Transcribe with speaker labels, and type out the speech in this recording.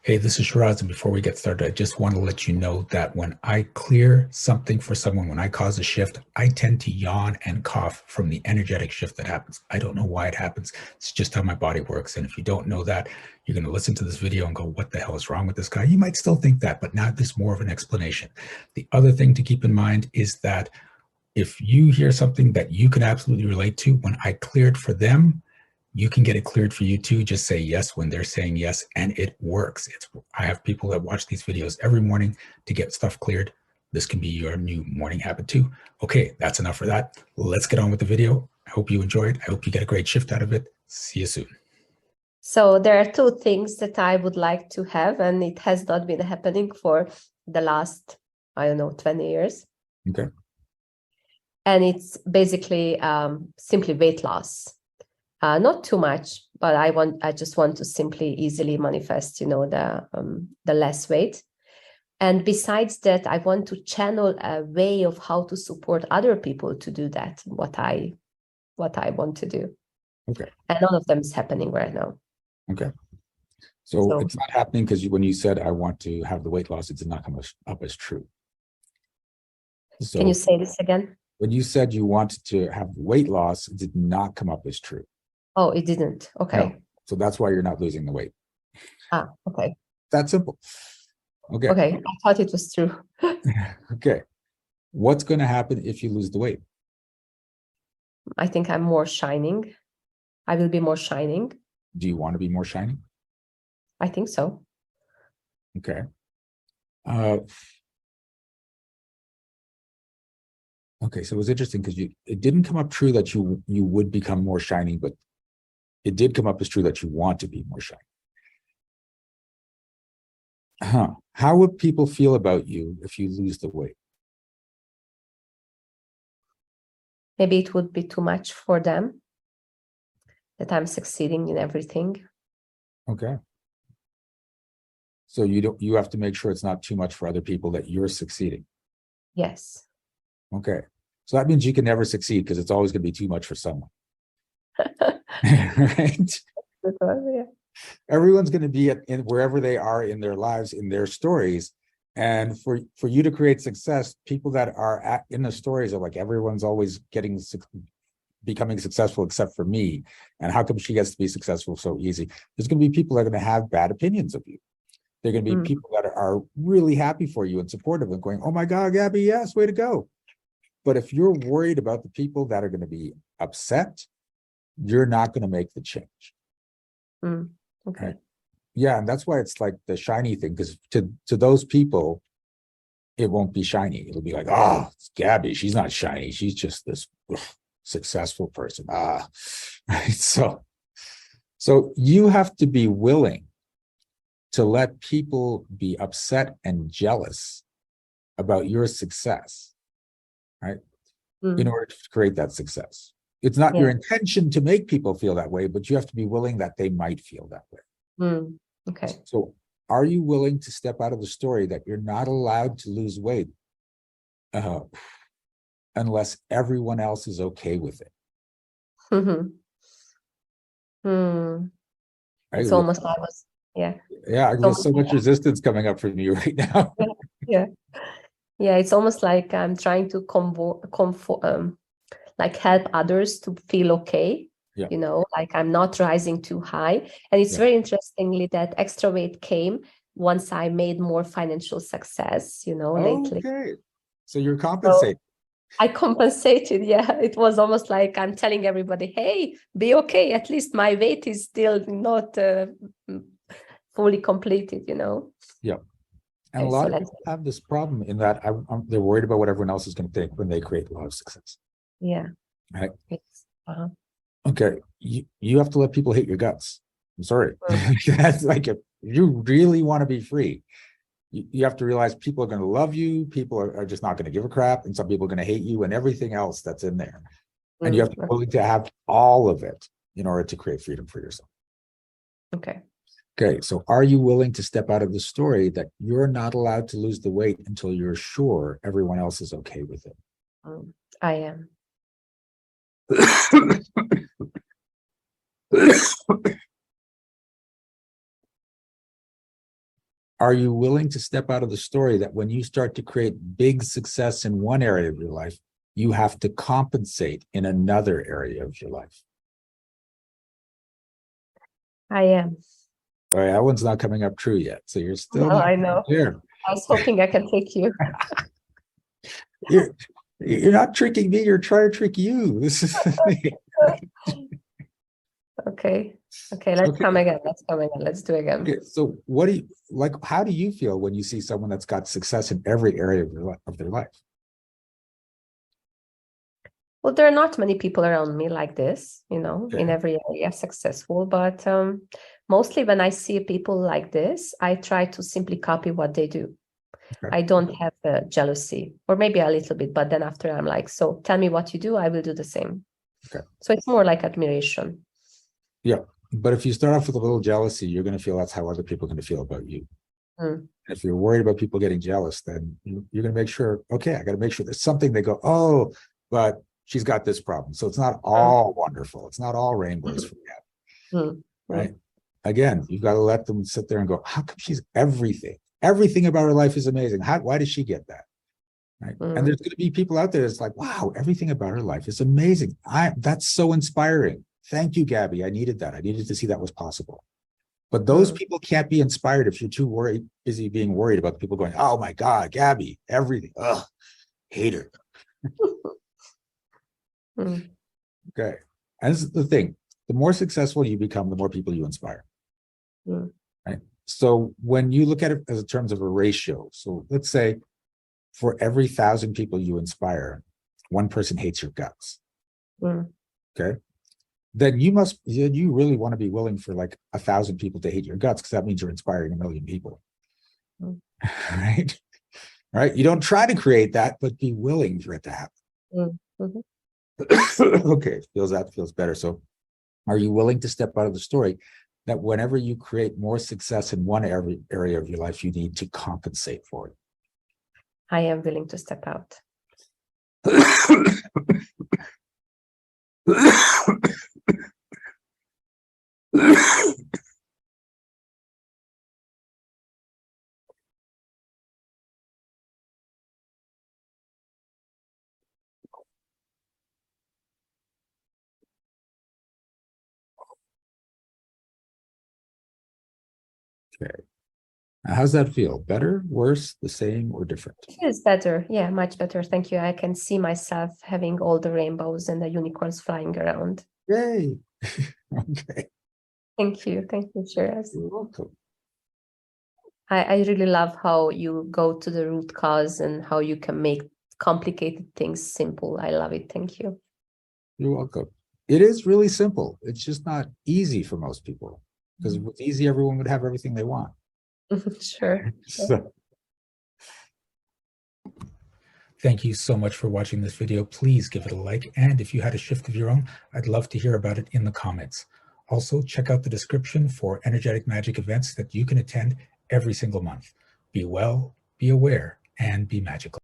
Speaker 1: Hey, this is Shiraz, and before we get started, I just want to let you know that when I clear something for someone, when I cause a shift, I tend to yawn and cough from the energetic shift that happens. I don't know why it happens. It's just how my body works. And if you don't know that, you're going to listen to this video and go, what the hell is wrong with this guy? You might still think that, but now there's more of an explanation. The other thing to keep in mind is that if you hear something that you can absolutely relate to, when I cleared for them, you can get it cleared for you too. Just say yes when they're saying yes, and it works. I have people that watch these videos every morning to get stuff cleared. This can be your new morning habit too. Okay, that's enough for that. Let's get on with the video. I hope you enjoyed. I hope you get a great shift out of it. See you soon.
Speaker 2: So there are two things that I would like to have, and it has not been happening for the last, 20 years.
Speaker 1: Okay.
Speaker 2: And it's basically simply weight loss. Not too much, but I just want to simply easily manifest, the less weight. And besides that, I want to channel a way of how to support other people to do that, what I want to do.
Speaker 1: Okay.
Speaker 2: And none of them is happening right now.
Speaker 1: Okay. So it's not happening because when you said I want to have the weight loss, it did not come up as true. So
Speaker 2: can you say this again?
Speaker 1: When you said you wanted to have weight loss, it did not come up as true.
Speaker 2: Oh, it didn't. Okay.
Speaker 1: No. So that's why you're not losing the weight.
Speaker 2: Okay.
Speaker 1: That simple. Okay.
Speaker 2: Okay. I thought it was true.
Speaker 1: Okay. What's going to happen if you lose the weight?
Speaker 2: I think I'm more shining. I will be more shining.
Speaker 1: Do you want to be more shining?
Speaker 2: I think so.
Speaker 1: Okay. Okay, so it was interesting because it didn't come up true that you would become more shining, but it did come up as true that you want to be more shining. How would people feel about you if you lose the weight?
Speaker 2: Maybe it would be too much for them, that I'm succeeding in everything.
Speaker 1: Okay. So you have to make sure it's not too much for other people, that you're succeeding.
Speaker 2: Yes.
Speaker 1: Okay. So that means you can never succeed because it's always going to be too much for someone. Right?
Speaker 2: Yeah.
Speaker 1: Everyone's going to be in wherever they are in their lives, in their stories. And for you to create success, people that are in the stories are like, everyone's always becoming successful except for me. And how come she gets to be successful so easy? There's going to be people that are going to have bad opinions of you. They're going to be people that are really happy for you and supportive and going, oh my God, Gabby, yes, way to go. But if you're worried about the people that are going to be upset, you're not going to make the change.
Speaker 2: Okay.
Speaker 1: Right? Yeah, and that's why it's like the shiny thing, because to those people, it won't be shiny. It'll be like, oh, it's Gabby. She's not shiny. She's just this successful person. Right. So you have to be willing to let people be upset and jealous about your success, right? In order to create that success. It's not your intention to make people feel that way, but you have to be willing that they might feel that way.
Speaker 2: Okay.
Speaker 1: So are you willing to step out of the story that you're not allowed to lose weight unless everyone else is okay with it?
Speaker 2: It's almost like I was,
Speaker 1: yeah, there's so much resistance coming up from you right now.
Speaker 2: Yeah, it's almost like I'm trying to like help others to feel okay. Like I'm not rising too high. And it's very interestingly that extra weight came once I made more financial success, lately.
Speaker 1: Okay. So you're compensating.
Speaker 2: So I compensated. Yeah. It was almost like I'm telling everybody, hey, be okay. At least my weight is still not fully completed,
Speaker 1: Yeah. And a lot of people have this problem in that they're worried about what everyone else is going to think when they create a lot of success.
Speaker 2: Yeah.
Speaker 1: Right. Okay. You have to let people hate your guts. I'm sorry. That's like, if you really want to be free, you have to realize people are going to love you. People are just not going to give a crap. And some people are going to hate you and everything else that's in there. And you have to be willing to have all of it in order to create freedom for yourself.
Speaker 2: Okay.
Speaker 1: Okay, so are you willing to step out of the story that you're not allowed to lose the weight until you're sure everyone else is okay with it?
Speaker 2: I am.
Speaker 1: are you willing to step out of the story that when you start to create big success in one area of your life, you have to compensate in another area of your life?
Speaker 2: I am.
Speaker 1: All right, that one's not coming up true yet. So you're still
Speaker 2: No,
Speaker 1: not
Speaker 2: I know.
Speaker 1: there.
Speaker 2: I was hoping I can take you.
Speaker 1: You're not tricking me, you're trying to trick you. This is the thing.
Speaker 2: Okay. Okay, let's
Speaker 1: Okay.
Speaker 2: come again. Let's come again. Let's do again.
Speaker 1: Okay, so what do you like? How do you feel when you see someone that's got success in every area of their life?
Speaker 2: Well, there are not many people around me like this, in
Speaker 1: Okay.
Speaker 2: every area successful, but mostly when I see people like this, I try to simply copy what they do.
Speaker 1: Okay.
Speaker 2: I don't have jealousy, or maybe a little bit, but then after I'm like, so tell me what you do, I will do the same.
Speaker 1: Okay.
Speaker 2: So it's more like admiration.
Speaker 1: Yeah. But if you start off with a little jealousy, you're going to feel that's how other people are going to feel about you.
Speaker 2: Mm.
Speaker 1: If you're worried about people getting jealous, then you're going to make sure, okay, I got to make sure there's something they go, oh, but she's got this problem. So it's not all wonderful. It's not all rainbows for you. Right? Again, you've got to let them sit there and go, how come she's everything? Everything about her life is amazing. Why does she get that? Right? And there's going to be people out there that's like, wow, everything about her life is amazing. That's so inspiring. Thank you, Gabby. I needed that. I needed to see that was possible. But those people can't be inspired if you're too busy being worried about people going, oh my God, Gabby, everything. Ugh, hate her. Okay. And this is the thing. The more successful you become, the more people you inspire. Right? So when you look at it as in terms of a ratio, so let's say for every 1,000 people you inspire, one person hates your guts. Okay. Then you really want to be willing for like 1,000 people to hate your guts, because that means you're inspiring 1,000,000 people. Right? Right? You don't try to create that, but be willing for it to happen. Okay, feels better. So are you willing to step out of the story that whenever you create more success in one area of your life, you need to compensate for it?
Speaker 2: I am willing to step out.
Speaker 1: Okay. Now, how's that feel? Better, worse, the same, or different?
Speaker 2: It is better. Yeah, much better. Thank you. I can see myself having all the rainbows and the unicorns flying around.
Speaker 1: Yay. Okay.
Speaker 2: Thank you. Thank you, Shiraz.
Speaker 1: You're welcome.
Speaker 2: I really love how you go to the root cause and how you can make complicated things simple. I love it. Thank you.
Speaker 1: You're welcome. It is really simple. It's just not easy for most people, because if it was easy, everyone would have everything they want.
Speaker 2: Sure.
Speaker 1: So, thank you so much for watching this video. Please give it a like. And if you had a shift of your own, I'd love to hear about it in the comments. Also, check out the description for energetic magic events that you can attend every single month. Be well, be aware, and be magical.